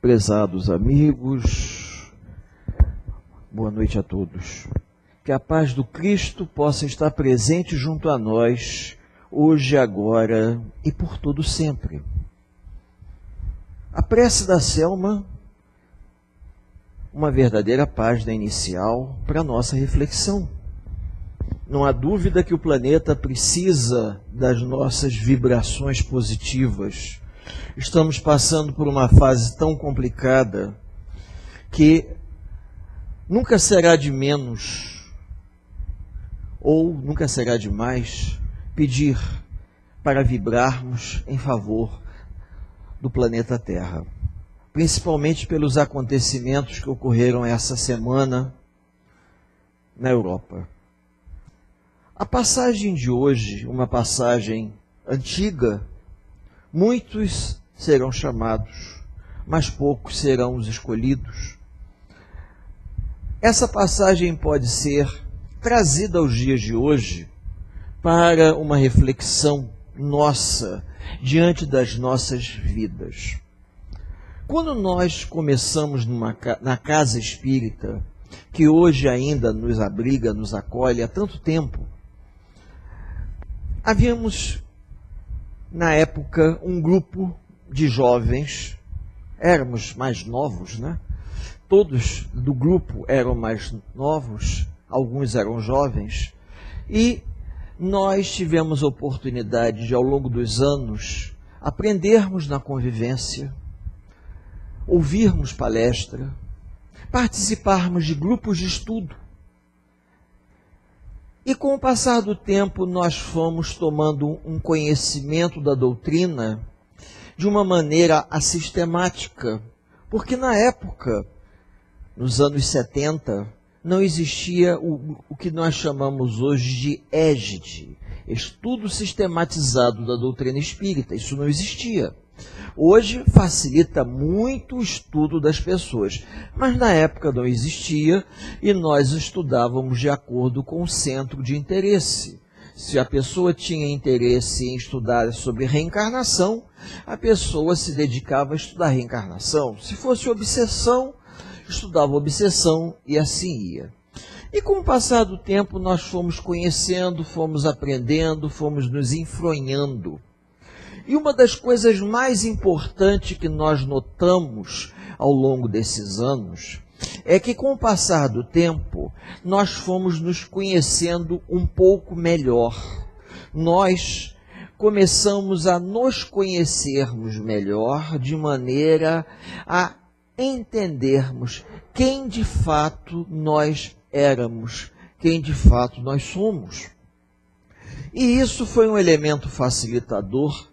Prezados amigos, boa noite a todos. Que a paz do Cristo possa estar presente junto a nós, hoje, agora e por todo sempre. A prece da Selma, uma verdadeira página inicial para a nossa reflexão. Não há dúvida que o planeta precisa das nossas vibrações positivas. Estamos passando por uma fase tão complicada que nunca será de menos ou nunca será de mais pedir para vibrarmos em favor do planeta Terra, principalmente pelos acontecimentos que ocorreram essa semana na Europa. A passagem de hoje, uma passagem antiga, muitos serão chamados, mas poucos serão os escolhidos. Essa passagem pode ser trazida aos dias de hoje para uma reflexão nossa, diante das nossas vidas. Quando nós começamos na casa espírita, que hoje ainda nos abriga, nos acolhe há tanto tempo, havíamos, na época, um grupo de jovens, éramos mais novos, né? Todos do grupo eram mais novos, alguns eram jovens, e nós tivemos a oportunidade de, ao longo dos anos, aprendermos na convivência, ouvirmos palestra, participarmos de grupos de estudo. E com o passar do tempo, nós fomos tomando um conhecimento da doutrina de uma maneira assistemática, porque na época, nos anos 70, não existia o que nós chamamos hoje de égide, estudo sistematizado da doutrina espírita. Isso não existia. Hoje facilita muito o estudo das pessoas, mas na época não existia e nós estudávamos de acordo com o centro de interesse. Se a pessoa tinha interesse em estudar sobre reencarnação, a pessoa se dedicava a estudar reencarnação. Se fosse obsessão, estudava obsessão e assim ia. E com o passar do tempo nós fomos conhecendo, fomos aprendendo, fomos nos enfronhando. E uma das coisas mais importantes que nós notamos ao longo desses anos é que com o passar do tempo nós fomos nos conhecendo um pouco melhor. Nós começamos a nos conhecermos melhor de maneira a entendermos quem de fato nós éramos, quem de fato nós somos. E isso foi um elemento facilitador,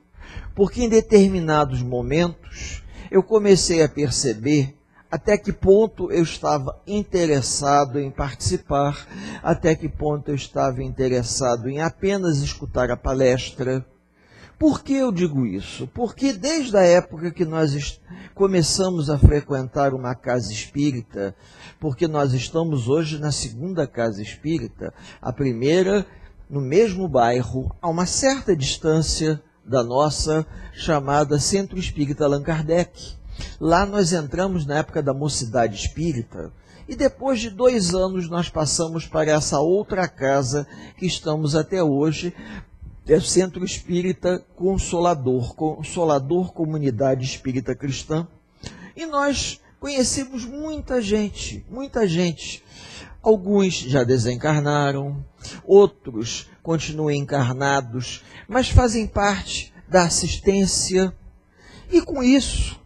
porque em determinados momentos eu comecei a perceber até que ponto eu estava interessado em participar, até que ponto eu estava interessado em apenas escutar a palestra. Por que eu digo isso? Porque desde a época que nós começamos a frequentar uma casa espírita, porque nós estamos hoje na segunda casa espírita, a primeira no mesmo bairro, a uma certa distância da nossa chamada Centro Espírita Allan Kardec. Lá nós entramos na época da Mocidade Espírita e depois de 2 anos nós passamos para essa outra casa que estamos até hoje, é o Centro Espírita Consolador, Consolador Comunidade Espírita Cristã. E nós conhecemos muita gente. Alguns já desencarnaram, outros continuam encarnados, mas fazem parte da assistência. E com isso,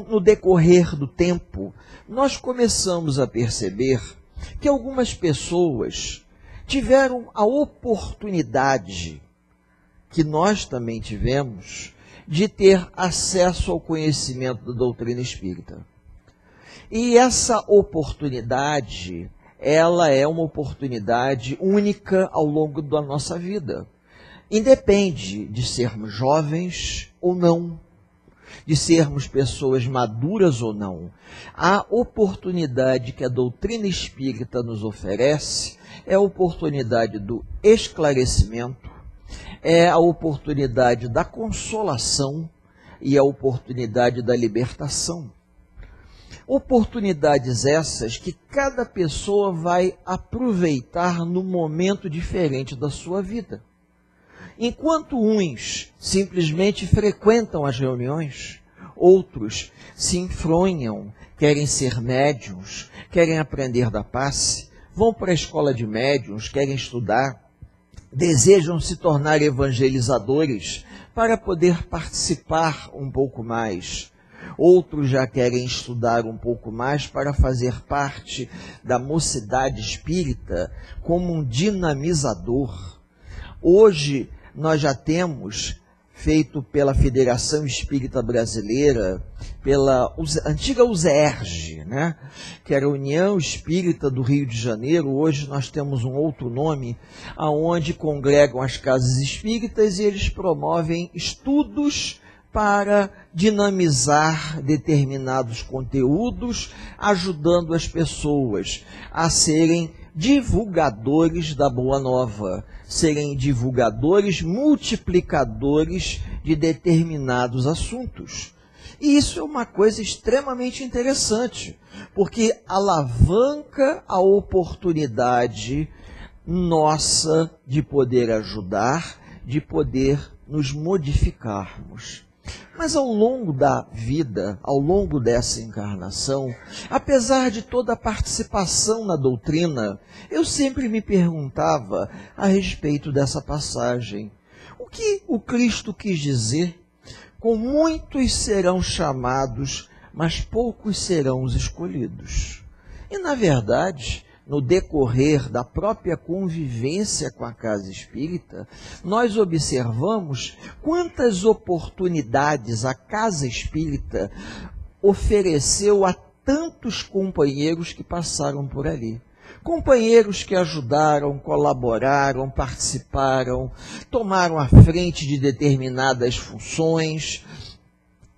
no decorrer do tempo, nós começamos a perceber que algumas pessoas tiveram a oportunidade, que nós também tivemos, de ter acesso ao conhecimento da doutrina espírita. E essa oportunidade, ela é uma oportunidade única ao longo da nossa vida. Independe de sermos jovens ou não, de sermos pessoas maduras ou não. A oportunidade que a doutrina espírita nos oferece é a oportunidade do esclarecimento, é a oportunidade da consolação e a oportunidade da libertação. Oportunidades essas que cada pessoa vai aproveitar no momento diferente da sua vida. Enquanto uns simplesmente frequentam as reuniões, outros se enfronham, querem ser médiuns, querem aprender da passe, vão para a escola de médiuns, querem estudar, desejam se tornar evangelizadores para poder participar um pouco mais. Outros já querem estudar um pouco mais para fazer parte da mocidade espírita como um dinamizador. Hoje nós já temos, feito pela Federação Espírita Brasileira, pela antiga USERJ, né? Que era a União Espírita do Rio de Janeiro. Hoje nós temos um outro nome, aonde congregam as casas espíritas e eles promovem estudos para dinamizar determinados conteúdos, ajudando as pessoas a serem divulgadores da Boa Nova, serem divulgadores, multiplicadores de determinados assuntos. E isso é uma coisa extremamente interessante, porque alavanca a oportunidade nossa de poder ajudar, de poder nos modificarmos. Mas ao longo da vida, ao longo dessa encarnação, apesar de toda a participação na doutrina, eu sempre me perguntava a respeito dessa passagem. O que o Cristo quis dizer? Com muitos serão chamados, mas poucos serão os escolhidos. E, na verdade, no decorrer da própria convivência com a casa espírita, nós observamos quantas oportunidades a casa espírita ofereceu a tantos companheiros que passaram por ali. Companheiros que ajudaram, colaboraram, participaram, tomaram a frente de determinadas funções,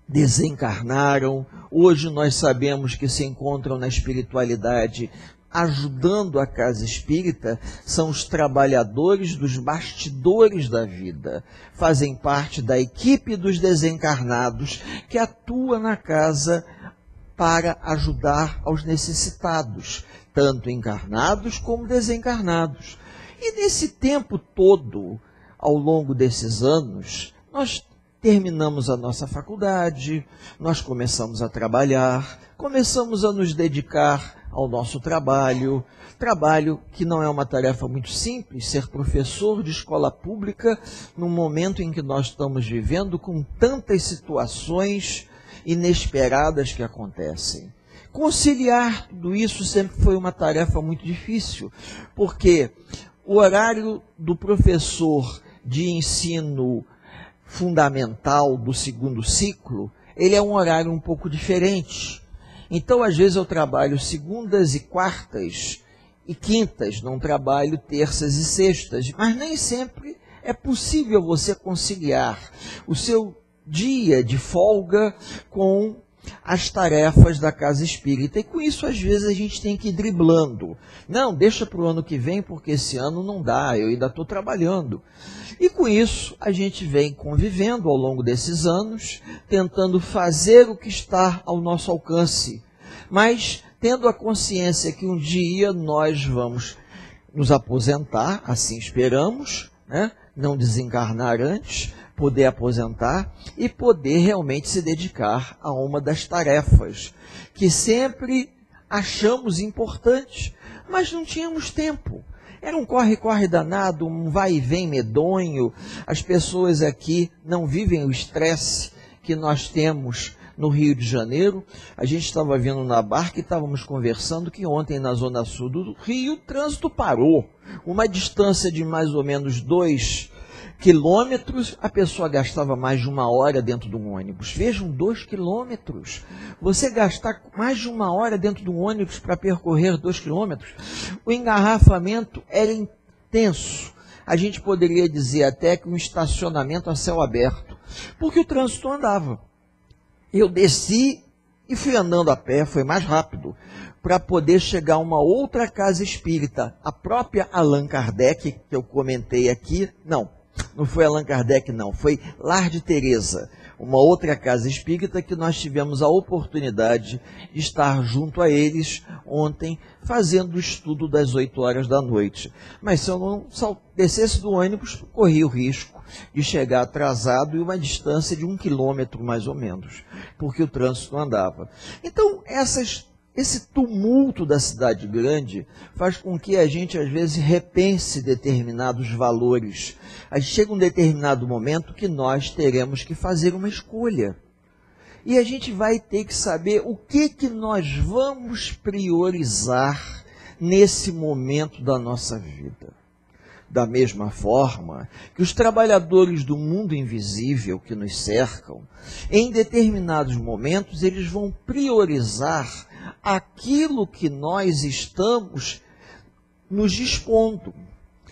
desencarnaram. Hoje nós sabemos que se encontram na espiritualidade ajudando a casa espírita, são os trabalhadores dos bastidores da vida, fazem parte da equipe dos desencarnados que atua na casa para ajudar aos necessitados, tanto encarnados como desencarnados. E nesse tempo todo, ao longo desses anos, nós terminamos a nossa faculdade, nós começamos a trabalhar, começamos a nos dedicar ao nosso trabalho que não é uma tarefa muito simples, ser professor de escola pública num momento em que nós estamos vivendo com tantas situações inesperadas que acontecem. Conciliar tudo isso sempre foi uma tarefa muito difícil, porque o horário do professor de ensino fundamental do segundo ciclo, ele é um horário um pouco diferente. Então, às vezes eu trabalho segundas e quartas e quintas, não trabalho terças e sextas, mas nem sempre é possível você conciliar o seu dia de folga com as tarefas da casa espírita. E com isso, às vezes, a gente tem que ir driblando. Não, deixa para o ano que vem, porque esse ano não dá, eu ainda estou trabalhando. E com isso, a gente vem convivendo ao longo desses anos, tentando fazer o que está ao nosso alcance, mas tendo a consciência que um dia nós vamos nos aposentar, assim esperamos, né? Não desencarnar antes, poder aposentar e poder realmente se dedicar a uma das tarefas que sempre achamos importantes, mas não tínhamos tempo. Era um corre-corre danado, um vai e vem medonho. As pessoas aqui não vivem o estresse que nós temos no Rio de Janeiro. A gente estava vindo na barca e estávamos conversando que ontem na zona sul do Rio o trânsito parou. Uma distância de mais ou menos 2 quilômetros, a pessoa gastava mais de 1 hora dentro de um ônibus. Vejam, 2 quilômetros. Você gastar mais de 1 hora dentro de um ônibus para percorrer 2 quilômetros, o engarrafamento era intenso. A gente poderia dizer até que um estacionamento a céu aberto, porque o trânsito andava. Eu desci e fui andando a pé, foi mais rápido, para poder chegar a uma outra casa espírita, a própria Allan Kardec, que eu comentei aqui. Não foi Allan Kardec, não, foi Lar de Teresa. uma outra casa espírita que nós tivemos a oportunidade de estar junto a eles ontem, fazendo o estudo das 8 horas da noite. Mas se eu não descesse do ônibus, corria o risco de chegar atrasado e uma distância de 1 quilômetro mais ou menos, porque o trânsito não andava. Então, esse tumulto da cidade grande faz com que a gente, às vezes, repense determinados valores. Aí chega um determinado momento que nós teremos que fazer uma escolha. E a gente vai ter que saber o que nós vamos priorizar nesse momento da nossa vida. Da mesma forma que os trabalhadores do mundo invisível que nos cercam, em determinados momentos, eles vão priorizar aquilo que nós estamos nos dispondo.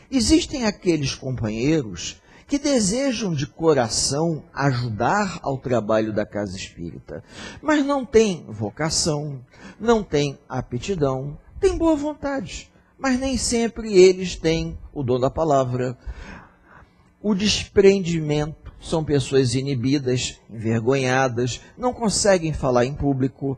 Existem aqueles companheiros que desejam de coração ajudar ao trabalho da casa espírita, mas não têm vocação, não têm aptidão, têm boa vontade, mas nem sempre eles têm o dom da palavra, o desprendimento. São pessoas inibidas, envergonhadas, não conseguem falar em público,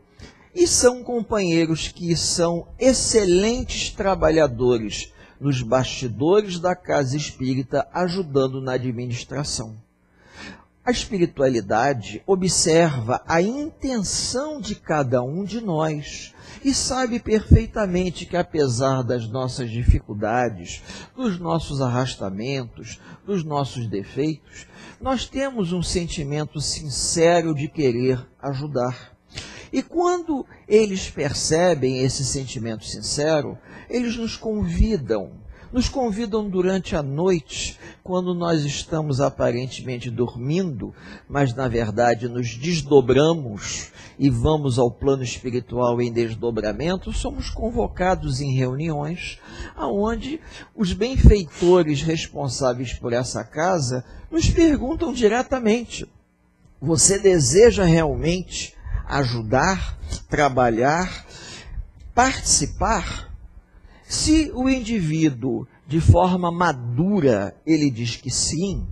e são companheiros que são excelentes trabalhadores nos bastidores da casa espírita, ajudando na administração. A espiritualidade observa a intenção de cada um de nós e sabe perfeitamente que, apesar das nossas dificuldades, dos nossos arrastamentos, dos nossos defeitos, nós temos um sentimento sincero de querer ajudar. E quando eles percebem esse sentimento sincero, eles nos convidam durante a noite, quando nós estamos aparentemente dormindo, mas na verdade nos desdobramos e vamos ao plano espiritual em desdobramento. Somos convocados em reuniões, onde os benfeitores responsáveis por essa casa nos perguntam diretamente: você deseja realmente ajudar, trabalhar, participar? Se o indivíduo, de forma madura, ele diz que sim,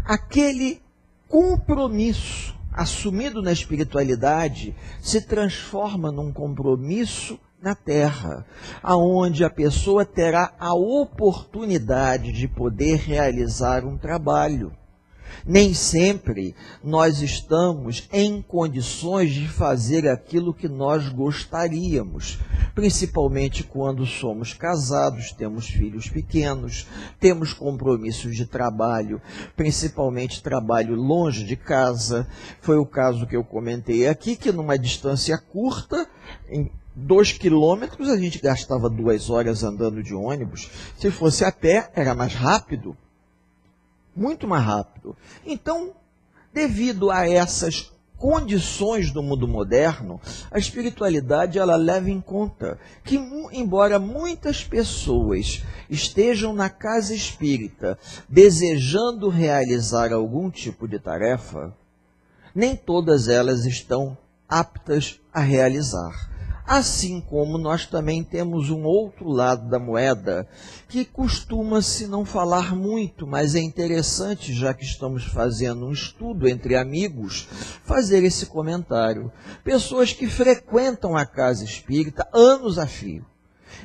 aquele compromisso assumido na espiritualidade se transforma num compromisso na terra, aonde a pessoa terá a oportunidade de poder realizar um trabalho. Nem sempre nós estamos em condições de fazer aquilo que nós gostaríamos, principalmente quando somos casados, temos filhos pequenos, temos compromissos de trabalho, principalmente trabalho longe de casa. Foi o caso que eu comentei aqui, que numa distância curta, em 2 quilômetros, a gente gastava 2 horas andando de ônibus. Se fosse a pé, era mais rápido. Muito mais rápido. Então, devido a essas condições do mundo moderno, a espiritualidade ela leva em conta que, embora muitas pessoas estejam na casa espírita desejando realizar algum tipo de tarefa, nem todas elas estão aptas a realizar. Assim como nós também temos um outro lado da moeda, que costuma-se não falar muito, mas é interessante, já que estamos fazendo um estudo entre amigos, fazer esse comentário. Pessoas que frequentam a casa espírita anos a fio,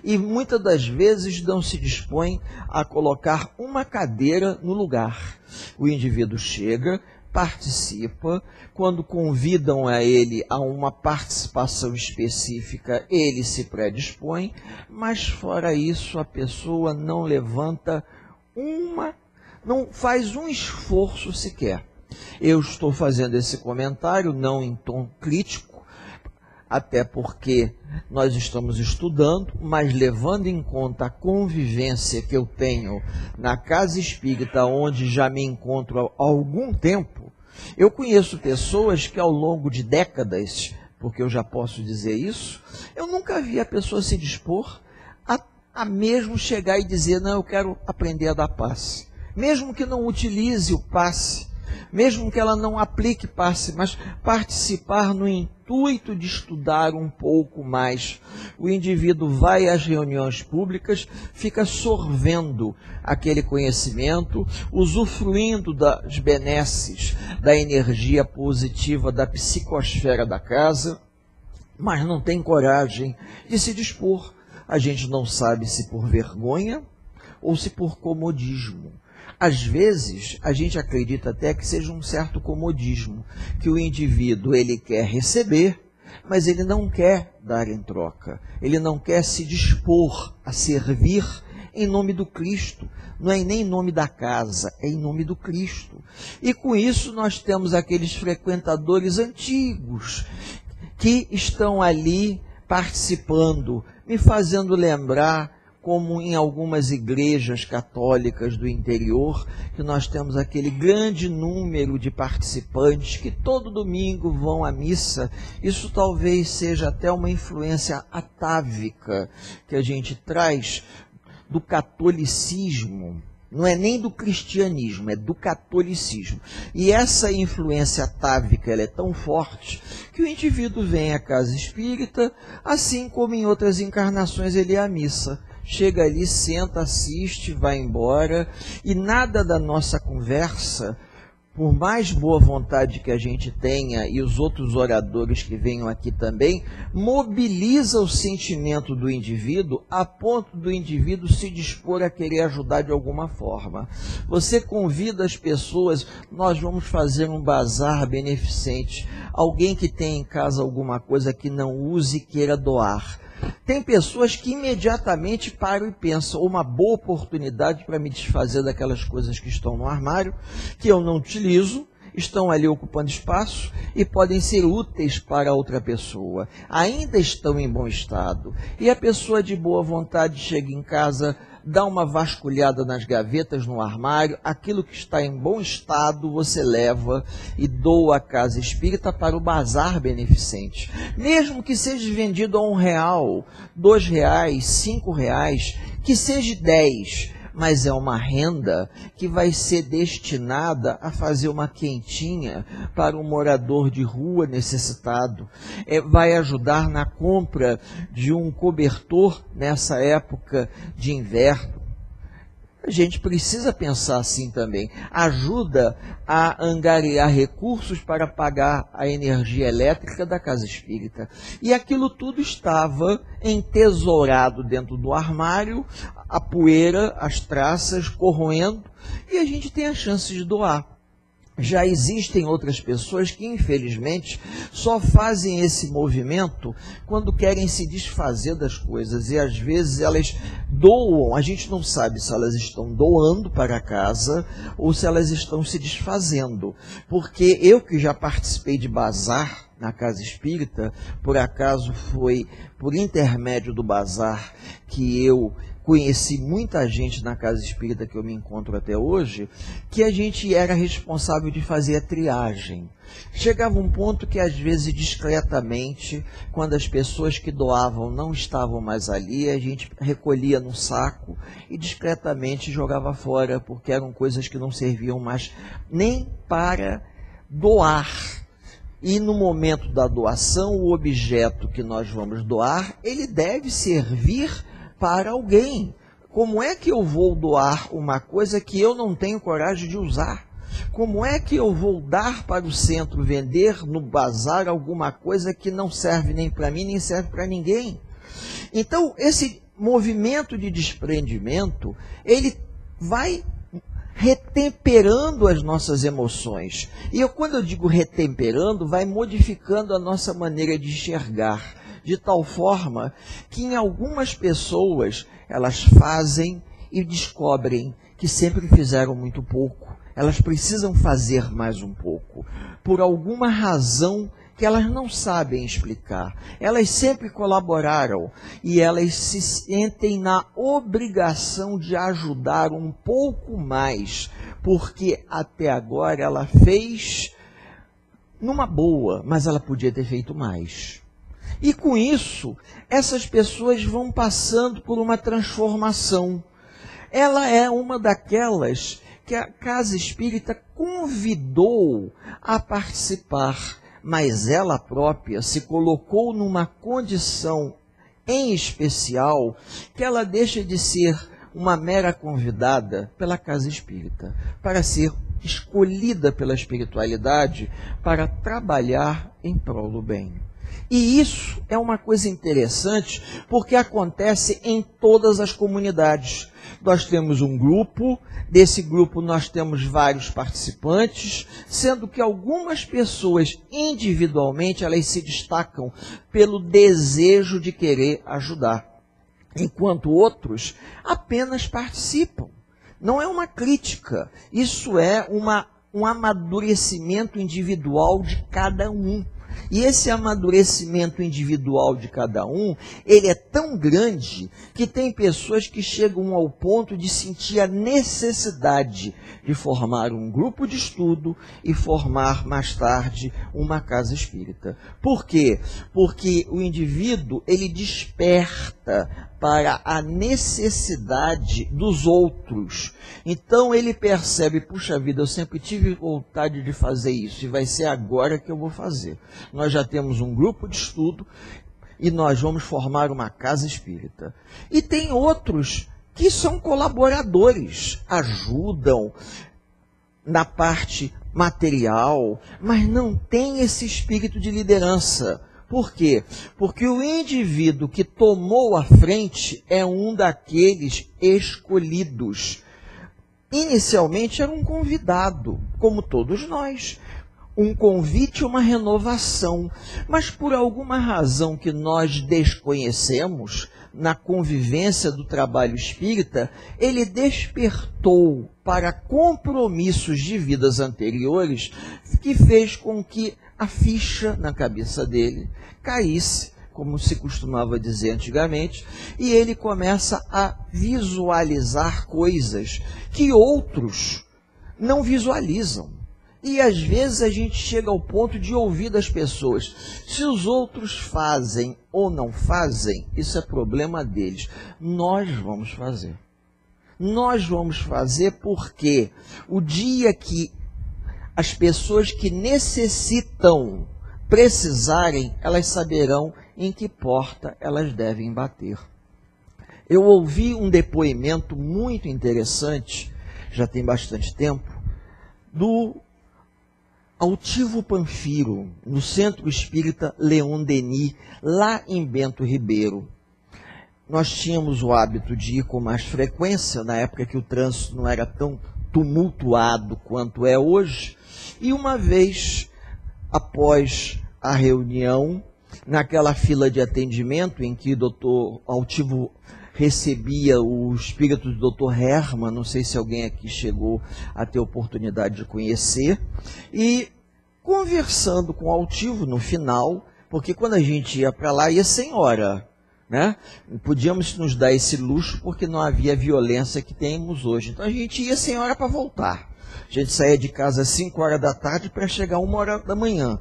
e muitas das vezes não se dispõem a colocar uma cadeira no lugar. O indivíduo chega, participa, quando convidam a ele a uma participação específica, ele se predispõe, mas fora isso a pessoa não levanta não faz um esforço sequer. Eu estou fazendo esse comentário não em tom crítico, até porque nós estamos estudando, mas levando em conta a convivência que eu tenho na casa espírita, onde já me encontro há algum tempo. Eu conheço pessoas que ao longo de décadas, porque eu já posso dizer isso, eu nunca vi a pessoa se dispor a mesmo chegar e dizer: não, eu quero aprender a dar passe. Mesmo que não utilize o passe, mesmo que ela não aplique passe, mas participar no intuito de estudar um pouco mais. O indivíduo vai às reuniões públicas, fica sorvendo aquele conhecimento, usufruindo das benesses, da energia positiva da psicosfera da casa, mas não tem coragem de se dispor. A gente não sabe se por vergonha ou se por comodismo. Às vezes, a gente acredita até que seja um certo comodismo, que o indivíduo ele quer receber, mas ele não quer dar em troca. Ele não quer se dispor a servir em nome do Cristo. Não é nem em nome da casa, é em nome do Cristo. E com isso nós temos aqueles frequentadores antigos que estão ali participando, me fazendo lembrar, como em algumas igrejas católicas do interior, que nós temos aquele grande número de participantes que todo domingo vão à missa. Isso talvez seja até uma influência atávica que a gente traz do catolicismo. Não é nem do cristianismo, é do catolicismo. E essa influência atávica ela é tão forte que o indivíduo vem à casa espírita, assim como em outras encarnações ele é à missa. Chega ali, senta, assiste, vai embora, e nada da nossa conversa, por mais boa vontade que a gente tenha, e os outros oradores que venham aqui também, mobiliza o sentimento do indivíduo a ponto do indivíduo se dispor a querer ajudar de alguma forma. Você convida as pessoas, nós vamos fazer um bazar beneficente, alguém que tem em casa alguma coisa que não use e queira doar. Tem pessoas que imediatamente param e pensam, uma boa oportunidade para me desfazer daquelas coisas que estão no armário, que eu não utilizo, estão ali ocupando espaço e podem ser úteis para outra pessoa. Ainda estão em bom estado. E a pessoa de boa vontade chega em casa, dá uma vasculhada nas gavetas, no armário, aquilo que está em bom estado você leva e doa à casa espírita para o bazar beneficente. Mesmo que seja vendido a R$1, R$2, R$5, que seja 10, mas é uma renda que vai ser destinada a fazer uma quentinha para um morador de rua necessitado. Vai ajudar na compra de um cobertor nessa época de inverno. A gente precisa pensar assim também. Ajuda a angariar recursos para pagar a energia elétrica da casa espírita. E aquilo tudo estava entesourado dentro do armário, a poeira, as traças corroendo, e a gente tem a chance de doar. Já existem outras pessoas que, infelizmente, só fazem esse movimento quando querem se desfazer das coisas. E, às vezes, elas doam. A gente não sabe se elas estão doando para a casa ou se elas estão se desfazendo. Porque eu, que já participei de bazar na casa espírita, por acaso foi por intermédio do bazar que eu conheci muita gente na casa espírita que eu me encontro até hoje, que a gente era responsável de fazer a triagem. Chegava um ponto que, às vezes, discretamente, quando as pessoas que doavam não estavam mais ali, a gente recolhia num saco e discretamente jogava fora, porque eram coisas que não serviam mais nem para doar. E no momento da doação, o objeto que nós vamos doar, ele deve servir para alguém. Como é que eu vou doar uma coisa que eu não tenho coragem de usar? Como é que eu vou dar para o centro, vender no bazar alguma coisa que não serve nem para mim, nem serve para ninguém? Então, esse movimento de desprendimento, ele vai retemperando as nossas emoções. E quando eu digo retemperando, vai modificando a nossa maneira de enxergar, de tal forma que em algumas pessoas elas fazem e descobrem que sempre fizeram muito pouco. Elas precisam fazer mais um pouco, por alguma razão que elas não sabem explicar. Elas sempre colaboraram e elas se sentem na obrigação de ajudar um pouco mais, porque até agora ela fez numa boa, mas ela podia ter feito mais. E com isso, essas pessoas vão passando por uma transformação. Ela é uma daquelas que a casa espírita convidou a participar, mas ela própria se colocou numa condição em especial que ela deixa de ser uma mera convidada pela casa espírita, para ser escolhida pela espiritualidade para trabalhar em prol do bem. E isso é uma coisa interessante, porque acontece em todas as comunidades. Nós temos um grupo, desse grupo nós temos vários participantes, sendo que algumas pessoas individualmente elas se destacam pelo desejo de querer ajudar, enquanto outros apenas participam. Não é uma crítica, isso é um amadurecimento individual de cada um. E esse amadurecimento individual de cada um, ele é tão grande que tem pessoas que chegam ao ponto de sentir a necessidade de formar um grupo de estudo e formar mais tarde uma casa espírita. Por quê? Porque o indivíduo, ele desperta para a necessidade dos outros. Então ele percebe, puxa vida, eu sempre tive vontade de fazer isso, e vai ser agora que eu vou fazer. Nós já temos um grupo de estudo e nós vamos formar uma casa espírita. E tem outros que são colaboradores, ajudam na parte material, mas não tem esse espírito de liderança. Por quê? Porque o indivíduo que tomou a frente é um daqueles escolhidos. Inicialmente era um convidado, como todos nós. Um convite, uma renovação. Mas por alguma razão que nós desconhecemos, na convivência do trabalho espírita, ele despertou para compromissos de vidas anteriores que fez com que a ficha na cabeça dele caísse, como se costumava dizer antigamente, e ele começa a visualizar coisas que outros não visualizam. E às vezes a gente chega ao ponto de ouvir das pessoas, se os outros fazem ou não fazem, isso é problema deles. Nós vamos fazer. Nós vamos fazer porque o dia que as pessoas que necessitam precisarem, elas saberão em que porta elas devem bater. Eu ouvi um depoimento muito interessante, já tem bastante tempo, do Altivo Panfiro, no Centro Espírita Leon Denis, lá em Bento Ribeiro. Nós tínhamos o hábito de ir com mais frequência, na época que o trânsito não era tão tumultuado quanto é hoje, e uma vez, após a reunião, naquela fila de atendimento em que o doutor Altivo recebia o espírito do Dr. Herman, não sei se alguém aqui chegou a ter oportunidade de conhecer, e conversando com o Altivo no final, porque quando a gente ia para lá, ia sem hora, né? Podíamos nos dar esse luxo porque não havia a violência que temos hoje. Então a gente ia sem hora para voltar. A gente saía de casa às 5 horas da tarde para chegar 1 hora da manhã.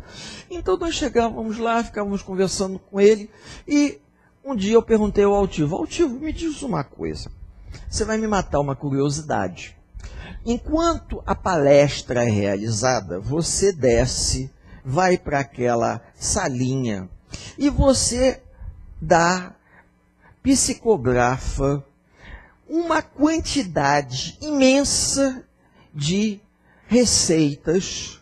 Então nós chegávamos lá, ficávamos conversando com ele e um dia eu perguntei ao Altivo, Altivo, me diz uma coisa, você vai me matar uma curiosidade. Enquanto a palestra é realizada, você desce, vai para aquela salinha e você psicografa uma quantidade imensa de receitas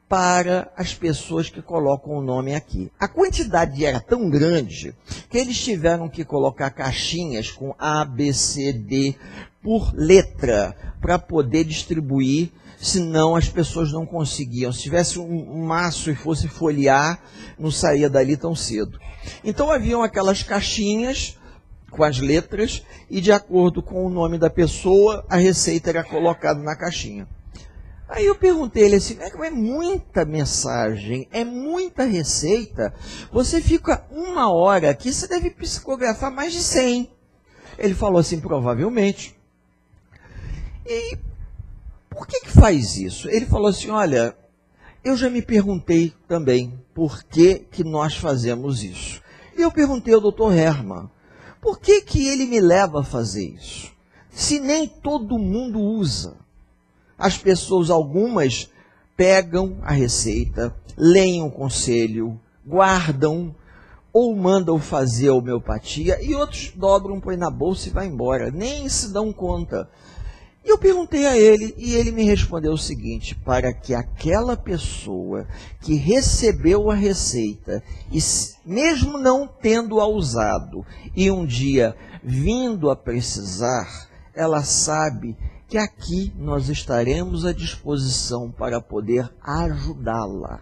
para as pessoas que colocam o nome aqui. A quantidade era tão grande que eles tiveram que colocar caixinhas com A, B, C, D por letra para poder distribuir, senão as pessoas não conseguiam. Se tivesse um maço e fosse folhear, não saía dali tão cedo. Então haviam aquelas caixinhas com as letras e de acordo com o nome da pessoa, a receita era colocada na caixinha. Aí eu perguntei ele assim, é muita mensagem, é muita receita, você fica 1 hora aqui, você deve psicografar mais de 100. Ele falou assim, provavelmente. E por que faz isso? Ele falou assim, olha, eu já me perguntei também por que nós fazemos isso. E eu perguntei ao Dr. Herman, por que ele me leva a fazer isso? Se nem todo mundo usa. As pessoas, algumas, pegam a receita, leem o conselho, guardam ou mandam fazer a homeopatia, e outros dobram, põem na bolsa e vai embora, nem se dão conta. E eu perguntei a ele, e ele me respondeu o seguinte: para que aquela pessoa que recebeu a receita, e mesmo não tendo-a usado, e um dia vindo a precisar, ela sabe que aqui nós estaremos à disposição para poder ajudá-la.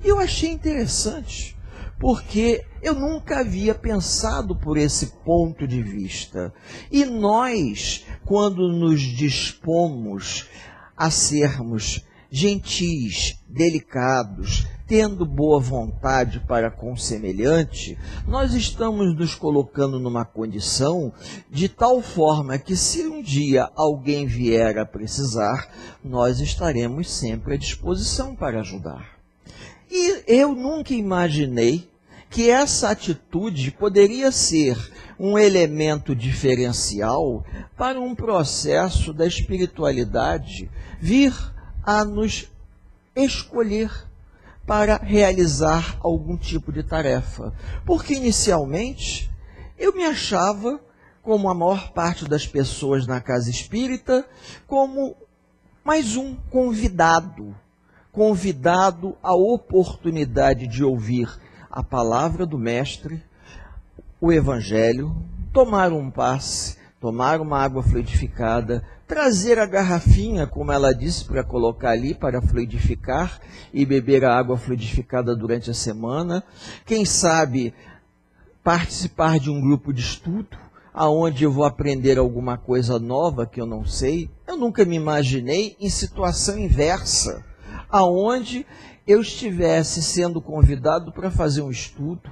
E eu achei interessante, porque eu nunca havia pensado por esse ponto de vista. E nós, quando nos dispomos a sermos gentis, delicados, tendo boa vontade para com o semelhante, nós estamos nos colocando numa condição de tal forma que, se um dia alguém vier a precisar, nós estaremos sempre à disposição para ajudar. E eu nunca imaginei que essa atitude poderia ser um elemento diferencial para um processo da espiritualidade vir a nos escolher para realizar algum tipo de tarefa. Porque inicialmente eu me achava, como a maior parte das pessoas na casa espírita, como mais um convidado à oportunidade de ouvir a palavra do Mestre, o Evangelho, tomar um passe, tomar uma água fluidificada, trazer a garrafinha, como ela disse, para colocar ali, para fluidificar e beber a água fluidificada durante a semana. Quem sabe participar de um grupo de estudo, aonde eu vou aprender alguma coisa nova que eu não sei. Eu nunca me imaginei em situação inversa, aonde eu estivesse sendo convidado para fazer um estudo,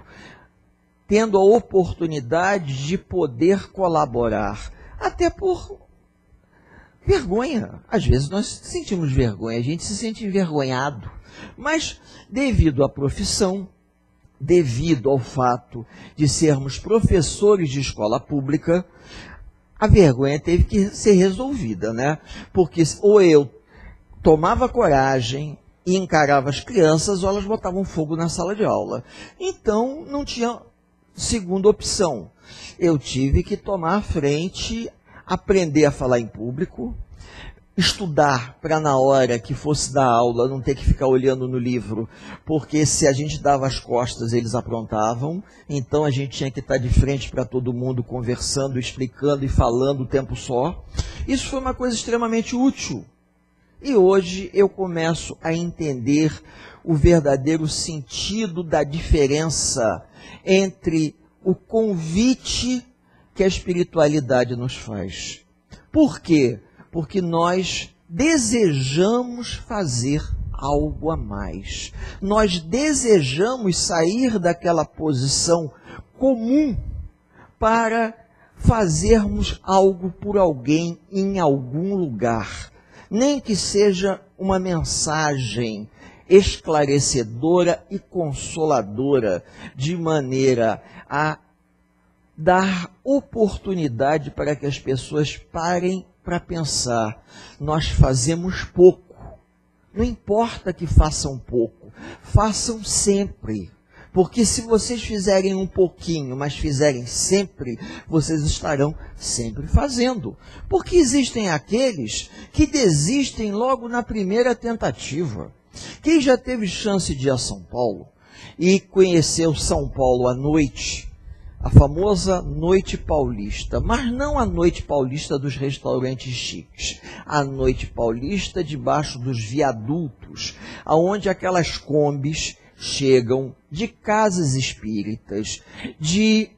tendo a oportunidade de poder colaborar, até por vergonha. Às vezes nós sentimos vergonha, a gente se sente envergonhado, mas devido à profissão, devido ao fato de sermos professores de escola pública, a vergonha teve que ser resolvida, né? Porque ou eu tomava coragem e encarava as crianças, ou elas botavam fogo na sala de aula. Então, não tinha segunda opção. Eu tive que tomar a frente, aprender a falar em público, estudar para na hora que fosse dar aula não ter que ficar olhando no livro, porque se a gente dava as costas, eles aprontavam. Então, a gente tinha que estar de frente para todo mundo, conversando, explicando e falando o tempo só. Isso foi uma coisa extremamente útil. E hoje eu começo a entender o verdadeiro sentido da diferença entre o convite que a espiritualidade nos faz. Por quê? Porque nós desejamos fazer algo a mais. Nós desejamos sair daquela posição comum para fazermos algo por alguém em algum lugar. Nem que seja uma mensagem esclarecedora e consoladora, de maneira a dar oportunidade para que as pessoas parem para pensar. Nós fazemos pouco. Não importa que façam pouco, façam sempre. Porque se vocês fizerem um pouquinho, mas fizerem sempre, vocês estarão sempre fazendo. Porque existem aqueles que desistem logo na primeira tentativa. Quem já teve chance de ir a São Paulo e conheceu São Paulo à noite, a famosa noite paulista, mas não a noite paulista dos restaurantes chiques, a noite paulista debaixo dos viadutos, aonde aquelas combis chegam de casas espíritas, de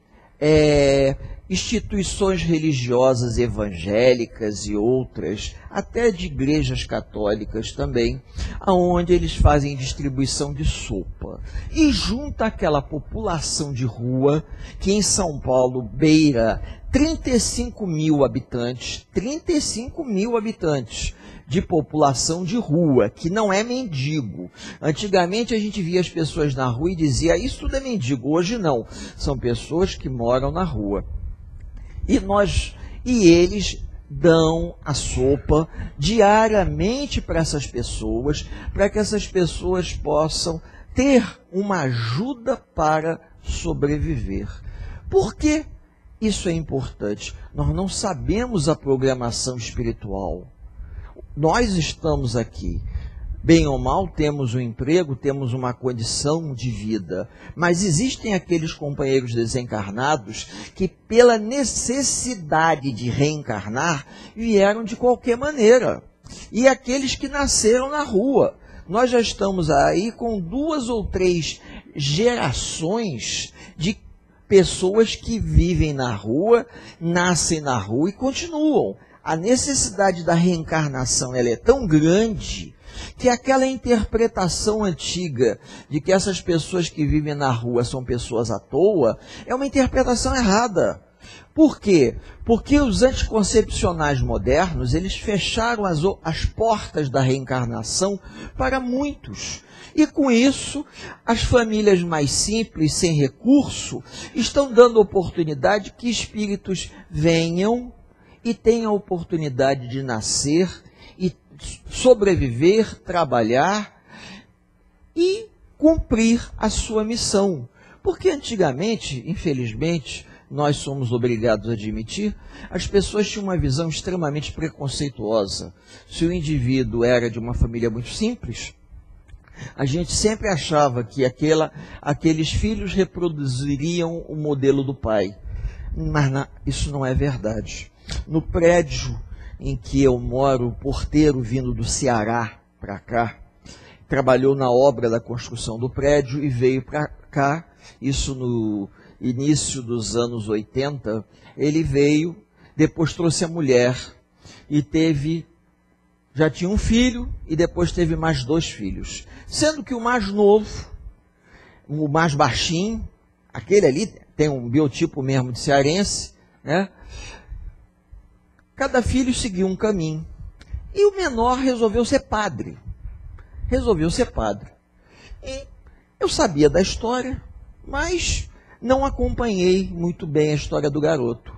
instituições religiosas evangélicas e outras, até de igrejas católicas também, aonde eles fazem distribuição de sopa. E junta aquela população de rua, que em São Paulo beira 35 mil habitantes, de população de rua, que não é mendigo. Antigamente a gente via as pessoas na rua e dizia, isso tudo é mendigo. Hoje não, são pessoas que moram na rua. E eles dão a sopa diariamente para essas pessoas, para que essas pessoas possam ter uma ajuda para sobreviver. Por que isso é importante? Nós não sabemos a programação espiritual. Nós estamos aqui. Bem ou mal, temos um emprego, temos uma condição de vida. Mas existem aqueles companheiros desencarnados que, pela necessidade de reencarnar, vieram de qualquer maneira. E aqueles que nasceram na rua. Nós já estamos aí com 2 ou 3 gerações de pessoas que vivem na rua, nascem na rua e continuam. A necessidade da reencarnação ela é tão grande que aquela interpretação antiga de que essas pessoas que vivem na rua são pessoas à toa, é uma interpretação errada. Por quê? Porque os anticoncepcionais modernos, eles fecharam as portas da reencarnação para muitos. E com isso, as famílias mais simples, sem recurso, estão dando oportunidade que espíritos venham e tenham a oportunidade de nascer e sobreviver, trabalhar e cumprir a sua missão. Porque antigamente, infelizmente, nós somos obrigados a admitir, as pessoas tinham uma visão extremamente preconceituosa. Se o indivíduo era de uma família muito simples, a gente sempre achava que aqueles filhos reproduziriam o modelo do pai. Mas isso não é verdade. No prédio em que eu moro, o porteiro vindo do Ceará para cá, trabalhou na obra da construção do prédio e veio para cá, isso no início dos anos 80, ele veio, depois trouxe a mulher e já tinha um filho e depois teve mais 2 filhos. Sendo que o mais novo, o mais baixinho, aquele ali tem um biotipo mesmo de cearense, né? Cada filho seguiu um caminho. E o menor resolveu ser padre. E eu sabia da história, mas não acompanhei muito bem a história do garoto.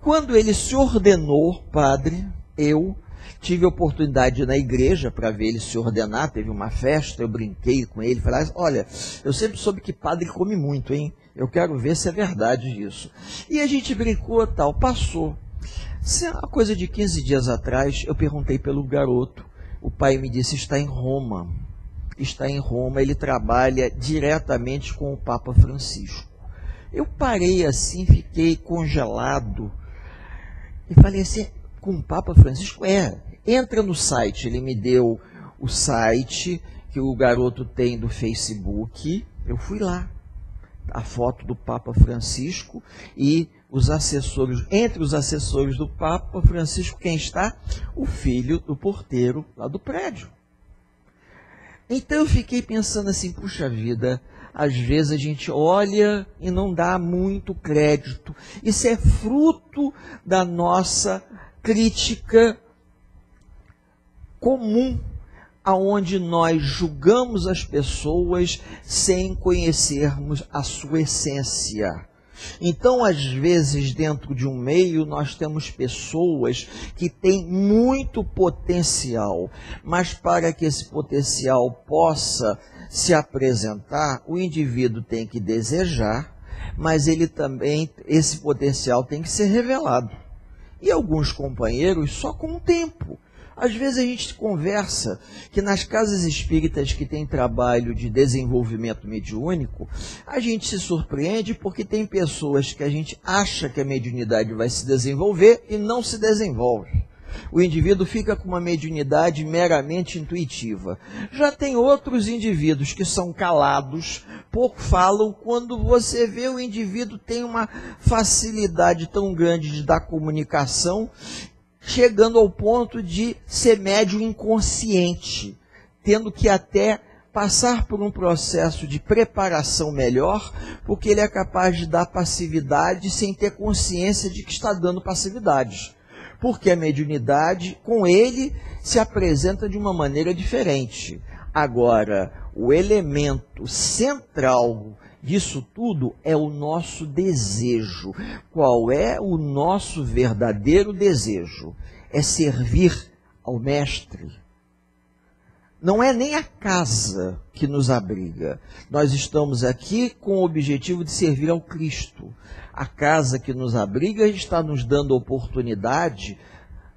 Quando ele se ordenou padre, eu tive a oportunidade de ir na igreja para ver ele se ordenar, teve uma festa, eu brinquei com ele, falei, olha, eu sempre soube que padre come muito, hein? Eu quero ver se é verdade isso. E a gente brincou, tal, passou. Uma coisa de 15 dias atrás, eu perguntei pelo garoto, o pai me disse, está em Roma, ele trabalha diretamente com o Papa Francisco. Eu parei assim, fiquei congelado, e falei assim, com o Papa Francisco? Entra no site, ele me deu o site que o garoto tem do Facebook, eu fui lá, a foto do Papa Francisco e os assessores, entre os assessores do Papa Francisco, quem está? O filho do porteiro lá do prédio. Então eu fiquei pensando assim, puxa vida, às vezes a gente olha e não dá muito crédito. Isso é fruto da nossa crítica comum, aonde nós julgamos as pessoas sem conhecermos a sua essência. Então, às vezes, dentro de um meio, nós temos pessoas que têm muito potencial, mas para que esse potencial possa se apresentar, o indivíduo tem que desejar, mas esse potencial tem que ser revelado. E alguns companheiros só com o tempo. Às vezes a gente conversa que nas casas espíritas que tem trabalho de desenvolvimento mediúnico, a gente se surpreende porque tem pessoas que a gente acha que a mediunidade vai se desenvolver e não se desenvolve. O indivíduo fica com uma mediunidade meramente intuitiva. Já tem outros indivíduos que são calados, pouco falam, quando você vê o indivíduo tem uma facilidade tão grande de dar comunicação, chegando ao ponto de ser médium inconsciente, tendo que até passar por um processo de preparação melhor, porque ele é capaz de dar passividade sem ter consciência de que está dando passividade. Porque a mediunidade, com ele, se apresenta de uma maneira diferente. Agora, o elemento central disso tudo é o nosso desejo. Qual é o nosso verdadeiro desejo? É servir ao Mestre. Não é nem a casa que nos abriga. Nós estamos aqui com o objetivo de servir ao Cristo. A casa que nos abriga está nos dando oportunidade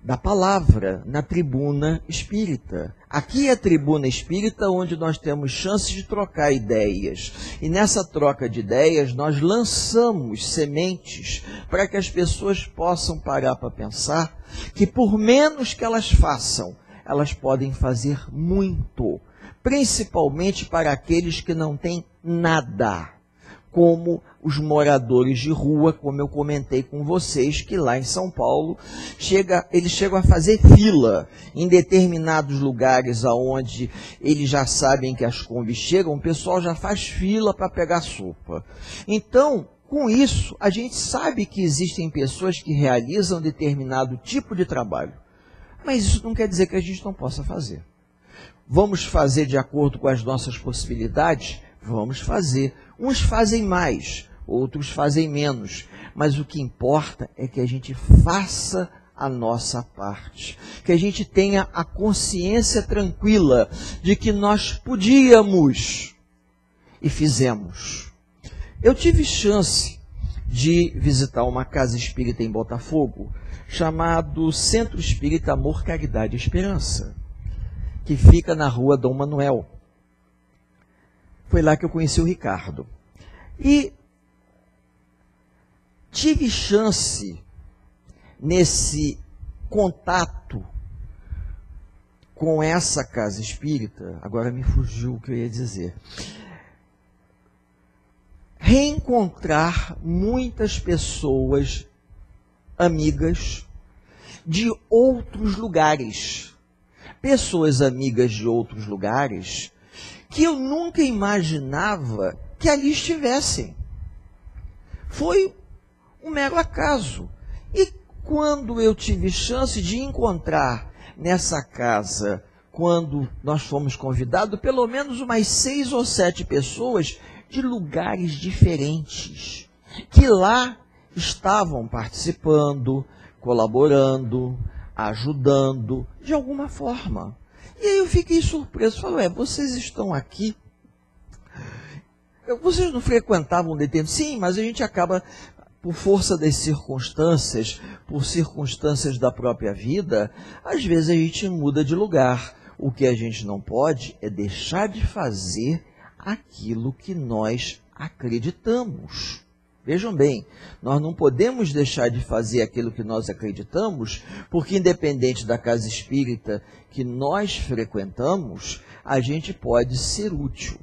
da palavra na tribuna espírita. Aqui é a tribuna espírita onde nós temos chances de trocar ideias. E nessa troca de ideias nós lançamos sementes para que as pessoas possam parar para pensar que por menos que elas façam, elas podem fazer muito, principalmente para aqueles que não têm nada, como os moradores de rua, como eu comentei com vocês, que lá em São Paulo, eles chegam a fazer fila em determinados lugares onde eles já sabem que as combis chegam, o pessoal já faz fila para pegar sopa. Então, com isso, a gente sabe que existem pessoas que realizam determinado tipo de trabalho, mas isso não quer dizer que a gente não possa fazer. Vamos fazer de acordo com as nossas possibilidades? Vamos fazer. Uns fazem mais, outros fazem menos. Mas o que importa é que a gente faça a nossa parte. Que a gente tenha a consciência tranquila de que nós podíamos e fizemos. Eu tive chance de visitar uma casa espírita em Botafogo, chamado Centro Espírita Amor, Caridade e Esperança, que fica na rua Dom Manuel. Foi lá que eu conheci o Ricardo. E tive chance, nesse contato com essa casa espírita, agora me fugiu o que eu ia dizer, reencontrar muitas pessoas amigas de outros lugares. Pessoas amigas de outros lugares que eu nunca imaginava que ali estivessem. Foi um mero acaso. E quando eu tive chance de encontrar nessa casa, quando nós fomos convidados, pelo menos umas 6 ou 7 pessoas de lugares diferentes, que lá estavam participando, colaborando, ajudando, de alguma forma. E aí eu fiquei surpreso, falei, vocês estão aqui? Vocês não frequentavam detentos? Sim, mas a gente acaba, por força das circunstâncias, por circunstâncias da própria vida, às vezes a gente muda de lugar. O que a gente não pode é deixar de fazer aquilo que nós acreditamos. Vejam bem, nós não podemos deixar de fazer aquilo que nós acreditamos, porque independente da casa espírita que nós frequentamos, a gente pode ser útil.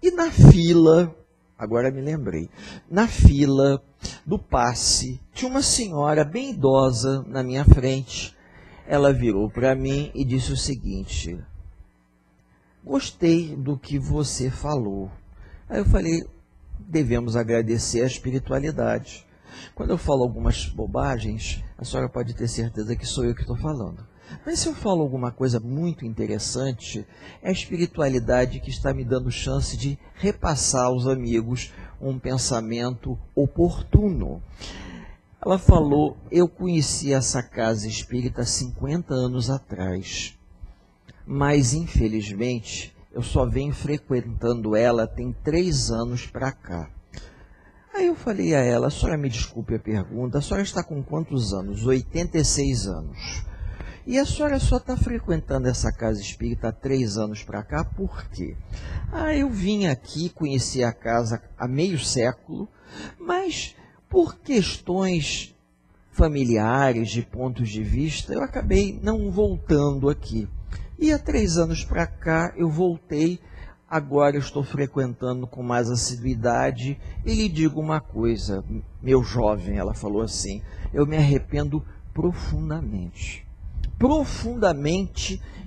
E na fila, agora me lembrei, na fila do passe, tinha uma senhora bem idosa na minha frente. Ela virou para mim e disse o seguinte: gostei do que você falou. Aí eu falei, devemos agradecer a espiritualidade. Quando eu falo algumas bobagens, a senhora pode ter certeza que sou eu que estou falando. Mas se eu falo alguma coisa muito interessante, é a espiritualidade que está me dando chance de repassar aos amigos um pensamento oportuno. Ela falou, eu conheci essa casa espírita há 50 anos atrás, mas infelizmente eu só venho frequentando ela tem 3 anos para cá. Aí eu falei a ela, a senhora me desculpe a pergunta, a senhora está com quantos anos? 86 anos. E a senhora só está frequentando essa casa espírita há 3 anos para cá, por quê? Eu vim aqui, conheci a casa há meio século, mas por questões familiares, de pontos de vista, eu acabei não voltando aqui. E há 3 anos para cá eu voltei, agora eu estou frequentando com mais assiduidade e lhe digo uma coisa, meu jovem, ela falou assim, eu me arrependo profundamente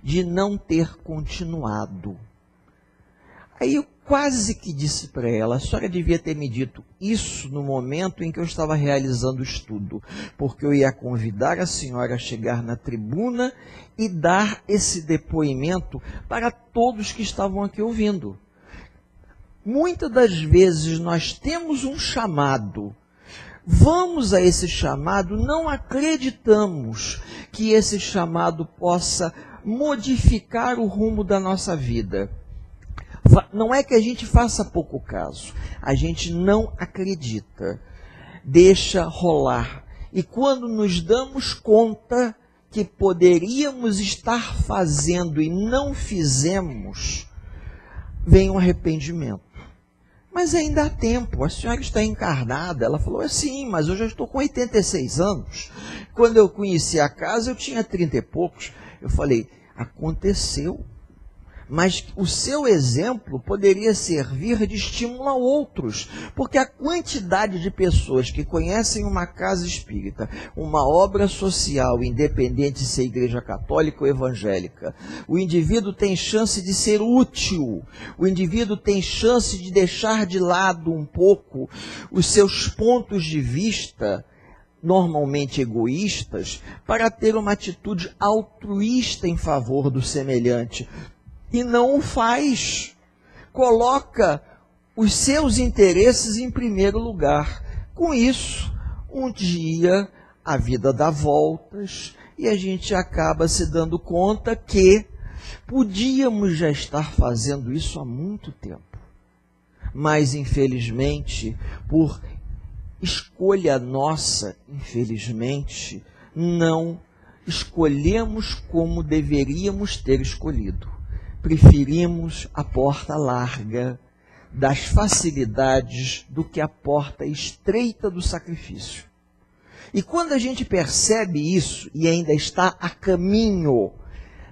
de não ter continuado. Aí eu quase que disse para ela, a senhora devia ter me dito isso no momento em que eu estava realizando o estudo, porque eu ia convidar a senhora a chegar na tribuna e dar esse depoimento para todos que estavam aqui ouvindo. muitas das vezes nós temos um chamado, vamos a esse chamado, não acreditamos que esse chamado possa modificar o rumo da nossa vida. Não é que a gente faça pouco caso, a gente não acredita, deixa rolar. E quando nos damos conta que poderíamos estar fazendo e não fizemos, vem um arrependimento. Mas ainda há tempo, a senhora está encarnada. Ela falou assim, mas eu já estou com 86 anos. Quando eu conheci a casa, eu tinha 30 e poucos. Eu falei, aconteceu. Mas o seu exemplo poderia servir de estímulo a outros, porque a quantidade de pessoas que conhecem uma casa espírita, uma obra social, independente se é igreja católica ou evangélica, o indivíduo tem chance de ser útil, o indivíduo tem chance de deixar de lado um pouco os seus pontos de vista, normalmente egoístas, para ter uma atitude altruísta em favor do semelhante. E não o faz. Coloca os seus interesses em primeiro lugar. Com isso, um dia a vida dá voltas e a gente acaba se dando conta que podíamos já estar fazendo isso há muito tempo. Mas, infelizmente, por escolha nossa, infelizmente, não escolhemos como deveríamos ter escolhido. Preferimos a porta larga das facilidades do que a porta estreita do sacrifício. E quando a gente percebe isso e ainda está a caminho,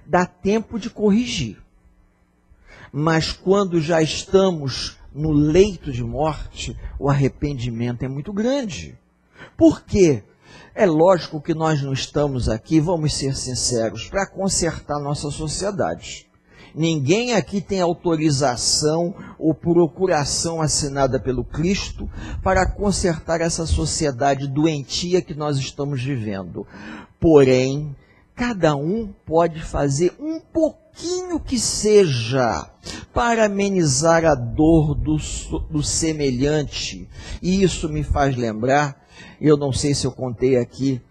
dá tempo de corrigir. Mas quando já estamos no leito de morte, o arrependimento é muito grande. Por quê? É lógico que nós não estamos aqui, vamos ser sinceros, para consertar nossa sociedade. Ninguém aqui tem autorização ou procuração assinada pelo Cristo para consertar essa sociedade doentia que nós estamos vivendo. Porém, cada um pode fazer um pouquinho que seja para amenizar a dor do semelhante. E isso me faz lembrar, eu não sei se eu contei aqui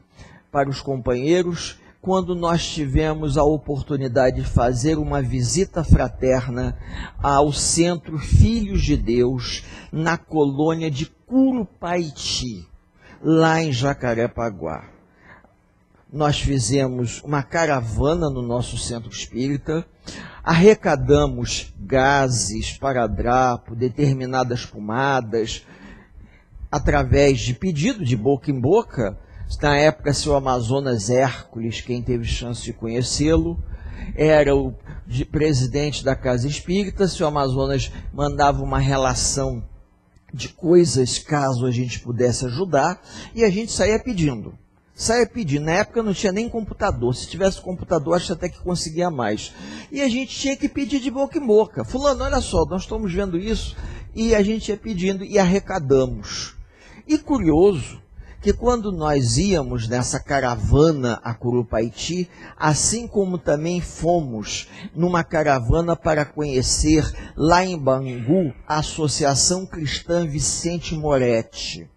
para os companheiros, quando nós tivemos a oportunidade de fazer uma visita fraterna ao Centro Filhos de Deus, na colônia de Curupaiti, lá em Jacarepaguá. Nós fizemos uma caravana no nosso centro espírita, arrecadamos gases, esparadrapo, determinadas pomadas, através de pedido de boca em boca. Na época, seu Amazonas Hércules, quem teve chance de conhecê-lo, era o presidente da Casa Espírita. Seu Amazonas mandava uma relação de coisas, caso a gente pudesse ajudar, e a gente saía pedindo. Na época não tinha nem computador, se tivesse computador acho até que conseguia mais. E a gente tinha que pedir de boca em boca. Fulano, olha só, nós estamos vendo isso, e a gente ia pedindo e arrecadamos. E curioso, que quando nós íamos nessa caravana a Curupaiti, assim como também fomos numa caravana para conhecer lá em Bangu a Associação Cristã Vicente Moretti.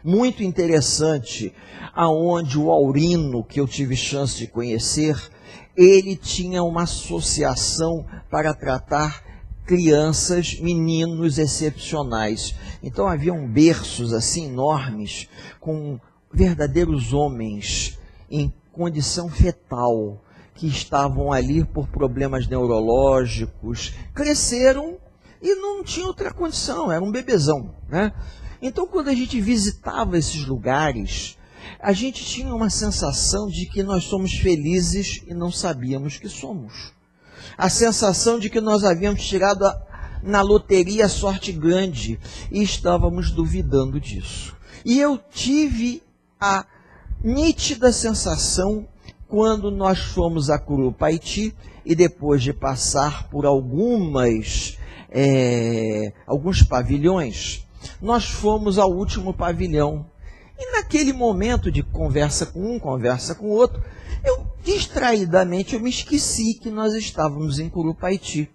Muito interessante, aonde o Aurino, que eu tive chance de conhecer, ele tinha uma associação para tratar crianças, meninos excepcionais. Então haviam berços assim enormes, com verdadeiros homens em condição fetal, que estavam ali por problemas neurológicos, cresceram e não tinham outra condição, era um bebezão, né? Então quando a gente visitava esses lugares, a gente tinha uma sensação de que nós somos felizes e não sabíamos que somos. A sensação de que nós havíamos tirado na loteria a sorte grande e estávamos duvidando disso. E eu tive a nítida sensação quando nós fomos a Curupaiti e depois de passar por alguns pavilhões, nós fomos ao último pavilhão. E naquele momento de conversa com um, conversa com o outro, eu distraidamente me esqueci que nós estávamos em Curupaiti.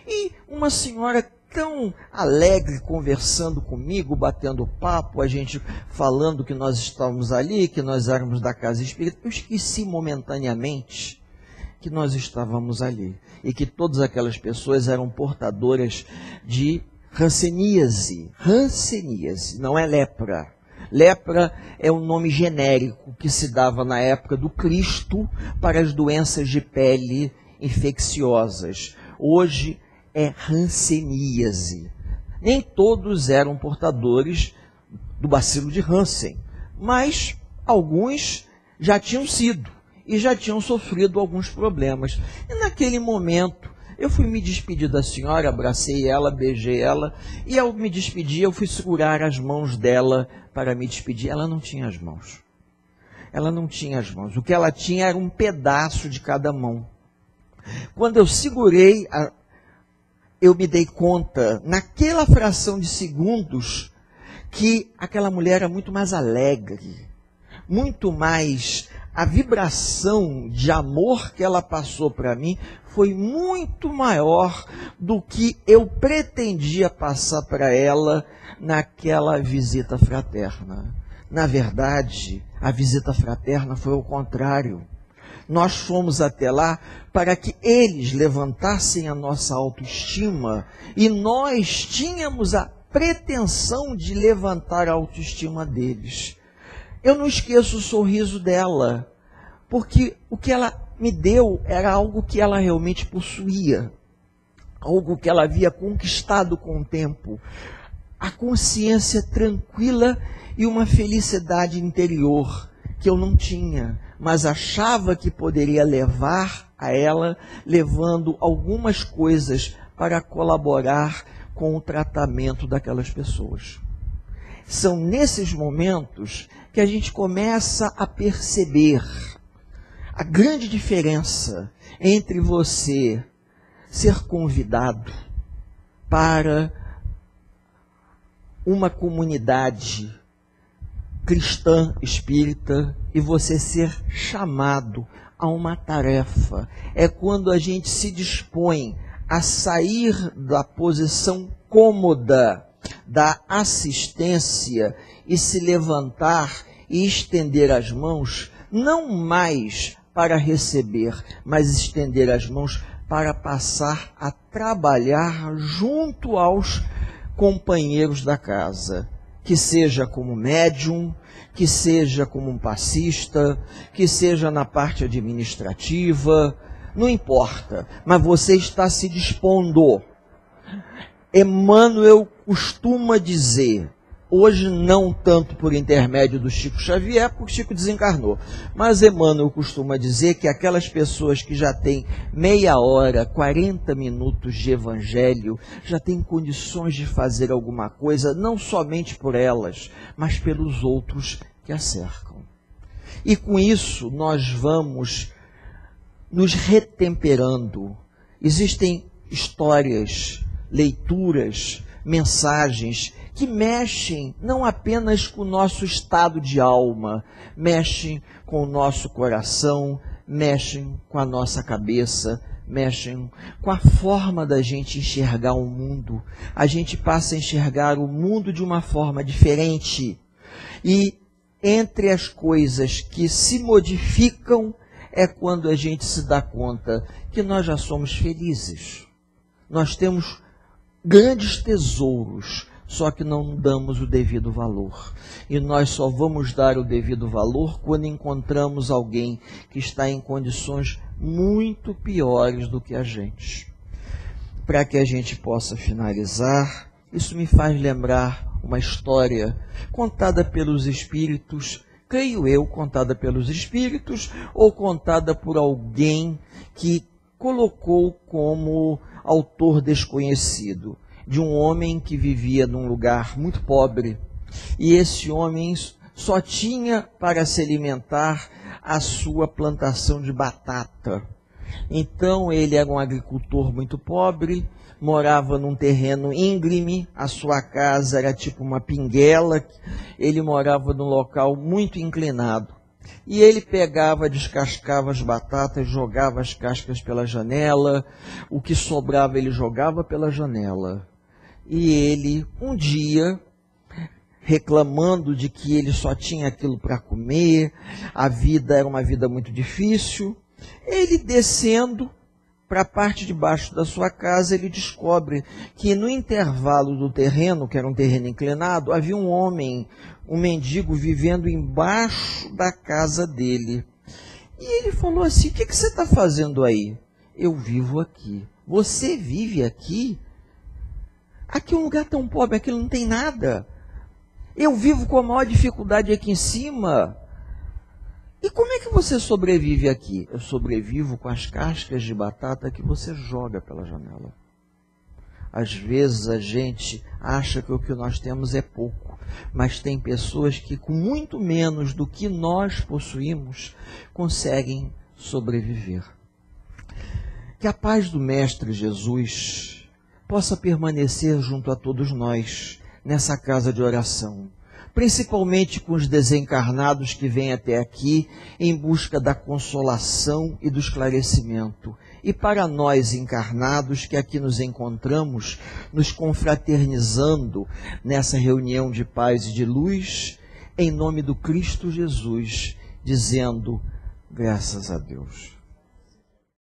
E uma senhora tão alegre conversando comigo, batendo papo, a gente falando que nós estávamos ali, que nós éramos da casa espírita. Eu esqueci momentaneamente que nós estávamos ali e que todas aquelas pessoas eram portadoras de hanseníase. Hanseníase, não é lepra. Lepra é um nome genérico que se dava na época do Cristo para as doenças de pele infecciosas. Hoje é hanseníase. Nem todos eram portadores do bacilo de Hansen, mas alguns já tinham sido e já tinham sofrido alguns problemas. E naquele momento, eu fui me despedir da senhora, abracei ela, beijei ela, e ao me despedir, eu fui segurar as mãos dela para me despedir. Ela não tinha as mãos. Ela não tinha as mãos. O que ela tinha era um pedaço de cada mão. Quando eu segurei, eu me dei conta, naquela fração de segundos, que aquela mulher era muito mais alegre, muito mais... A vibração de amor que ela passou para mim foi muito maior do que eu pretendia passar para ela naquela visita fraterna. Na verdade, a visita fraterna foi o contrário. Nós fomos até lá para que eles levantassem a nossa autoestima e nós tínhamos a pretensão de levantar a autoestima deles. Eu não esqueço o sorriso dela, porque o que ela me deu era algo que ela realmente possuía, algo que ela havia conquistado com o tempo, a consciência tranquila e uma felicidade interior que eu não tinha, mas achava que poderia levar a ela, levando algumas coisas para colaborar com o tratamento daquelas pessoas. São nesses momentos que a gente começa a perceber a grande diferença entre você ser convidado para uma comunidade cristã espírita e você ser chamado a uma tarefa. É quando a gente se dispõe a sair da posição cômoda da assistência e se levantar e estender as mãos, não mais para receber, mas estender as mãos para passar a trabalhar junto aos companheiros da casa, que seja como médium, que seja como um passista, que seja na parte administrativa, não importa, mas você está se dispondo. Emmanuel costuma dizer, hoje não tanto por intermédio do Chico Xavier, porque o Chico desencarnou, mas Emmanuel costuma dizer que aquelas pessoas que já têm meia hora, 40 minutos de evangelho, já têm condições de fazer alguma coisa, não somente por elas, mas pelos outros que a cercam. E com isso nós vamos nos retemperando. Existem histórias, leituras, mensagens que mexem não apenas com o nosso estado de alma, mexem com o nosso coração, mexem com a nossa cabeça, mexem com a forma da gente enxergar o mundo. A gente passa a enxergar o mundo de uma forma diferente. E entre as coisas que se modificam é quando a gente se dá conta que nós já somos felizes. Nós temos grandes tesouros, só que não damos o devido valor. E nós só vamos dar o devido valor quando encontramos alguém que está em condições muito piores do que a gente. Para que a gente possa finalizar, isso me faz lembrar uma história contada pelos espíritos, creio eu, contada pelos espíritos, ou contada por alguém que colocou como autor desconhecido, de um homem que vivia num lugar muito pobre, e esse homem só tinha para se alimentar a sua plantação de batata. Então ele era um agricultor muito pobre, morava num terreno íngreme, a sua casa era tipo uma pinguela, ele morava num local muito inclinado. E ele pegava, descascava as batatas, jogava as cascas pela janela, o que sobrava ele jogava pela janela. e ele, um dia, reclamando de que ele só tinha aquilo para comer, a vida era uma vida muito difícil, ele descendo para a parte de baixo da sua casa, ele descobre que no intervalo do terreno, que era um terreno inclinado, havia um homem, um mendigo, vivendo embaixo da casa dele. E ele falou assim: o que você está fazendo aí? Eu vivo aqui. Você vive aqui? Aqui é um lugar tão pobre, aqui não tem nada. Eu vivo com a maior dificuldade aqui em cima. E como é que você sobrevive aqui? Eu sobrevivo com as cascas de batata que você joga pela janela. Às vezes a gente acha que o que nós temos é pouco, mas tem pessoas que com muito menos do que nós possuímos conseguem sobreviver. Que a paz do Mestre Jesus possa permanecer junto a todos nós nessa casa de oração, principalmente com os desencarnados que vêm até aqui em busca da consolação e do esclarecimento. E para nós encarnados que aqui nos encontramos, nos confraternizando nessa reunião de paz e de luz, em nome do Cristo Jesus, dizendo: graças a Deus.